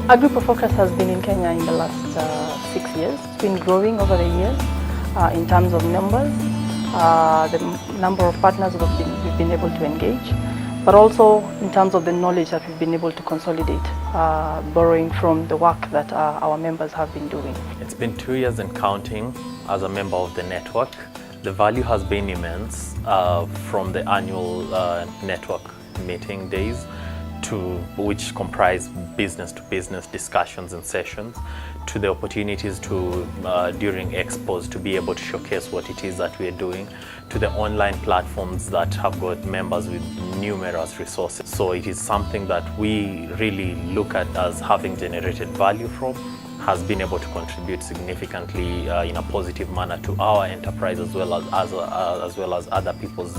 AgriProFocus has been in Kenya in the last 6 years. It's been growing over the years in terms of numbers, the number of partners we've been able to engage, but also in terms of the knowledge that we've been able to consolidate, borrowing from the work that our members have been doing. It's been 2 years and counting as a member of the network. The value has been immense from the annual network meeting days, which comprise business-to-business discussions and sessions, to the opportunities to during expos to be able to showcase what it is that we are doing, to the online platforms that have got members with numerous resources. So it is something that we really look at as having generated value from, has been able to contribute significantly in a positive manner to our enterprise as well as other people's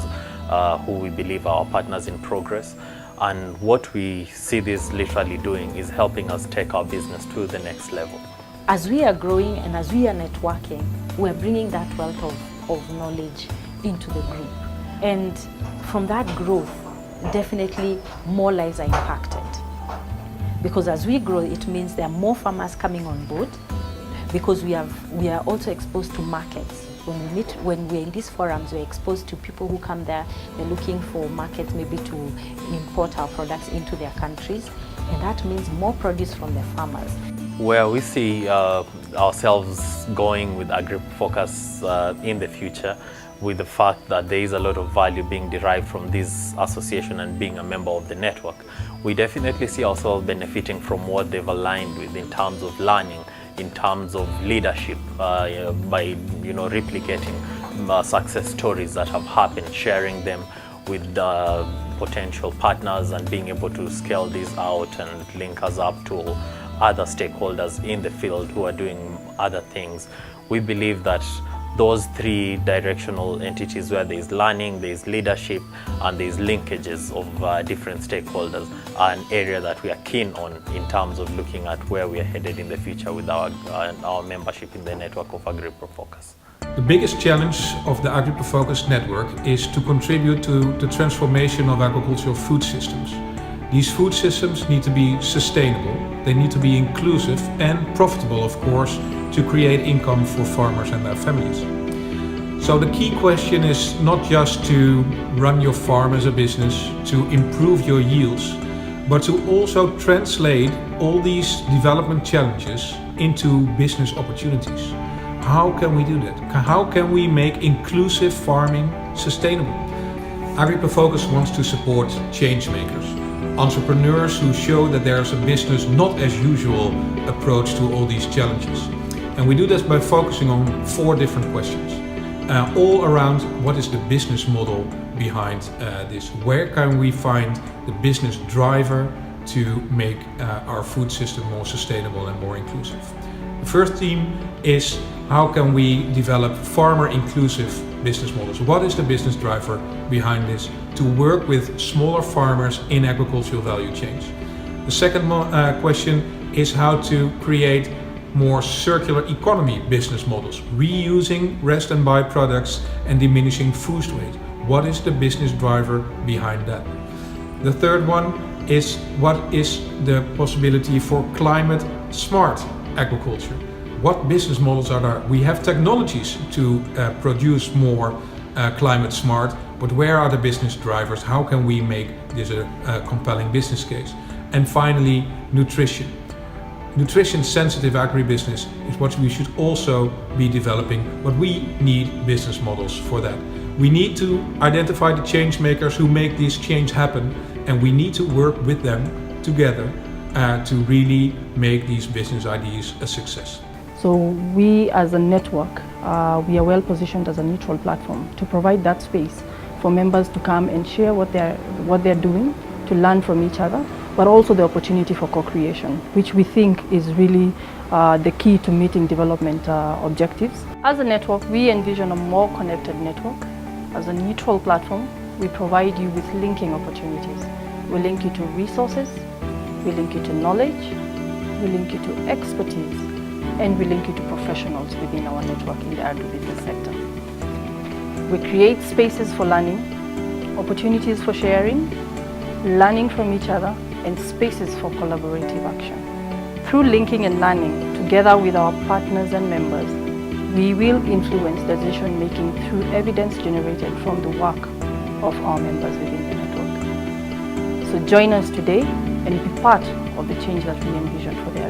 who we believe are our partners in progress. And what we see this literally doing is helping us take our business to the next level. As we are growing and as we are networking, we're bringing that wealth of knowledge into the group. And from that growth, definitely more lives are impacted. Because as we grow, it means there are more farmers coming on board, because we are also exposed to markets. When we're in these forums, we're exposed to people who come there, they're looking for markets maybe to import our products into their countries, and that means more produce from the farmers. Where we see ourselves going with AgriProFocus in the future, with the fact that there is a lot of value being derived from this association and being a member of the network, we definitely see ourselves benefiting from what they've aligned with in terms of learning, in terms of leadership, by replicating success stories that have happened, sharing them with potential partners and being able to scale this out and link us up to other stakeholders in the field who are doing other things. We believe that those three directional entities, where there is learning, there is leadership, and there is linkages of different stakeholders, are an area that we are keen on in terms of looking at where we are headed in the future with our membership in the network of AgriProFocus. The biggest challenge of the AgriProFocus network is to contribute to the transformation of agricultural food systems. These food systems need to be sustainable, they need to be inclusive and profitable, of course, to create income for farmers and their families. So the key question is not just to run your farm as a business, to improve your yields, but to also translate all these development challenges into business opportunities. How can we do that? How can we make inclusive farming sustainable? AgriProFocus wants to support change makers, entrepreneurs who show that there's a business not as usual approach to all these challenges. And we do this by focusing on 4 different questions, all around what is the business model behind this. Where can we find the business driver to make our food system more sustainable and more inclusive? The first theme is how can we develop farmer inclusive business models? What is the business driver behind this to work with smaller farmers in agricultural value chains? The second question is how to create more circular economy business models, reusing rest and byproducts and diminishing food waste. What is the business driver behind that? The third one is what is the possibility for climate smart agriculture? What business models are there? We have technologies to produce more climate smart, but where are the business drivers? How can we make this a compelling business case? And finally, nutrition. Nutrition sensitive agribusiness is what we should also be developing, but we need business models for that. We need to identify the change makers who make this change happen, and we need to work with them together to really make these business ideas a success. So we as a network, we are well positioned as a neutral platform to provide that space for members to come and share what they're doing, to learn from each other, but also the opportunity for co-creation, which we think is really the key to meeting development objectives. As a network, we envision a more connected network. As a neutral platform, we provide you with linking opportunities. We link you to resources, we link you to knowledge, we link you to expertise, and we link you to professionals within our network in the agribusiness sector. We create spaces for learning, opportunities for sharing, learning from each other, and spaces for collaborative action. through linking and learning, together with our partners and members, we will influence decision making through evidence generated from the work of our members within the network. So join us today and be part of the change that we envision for the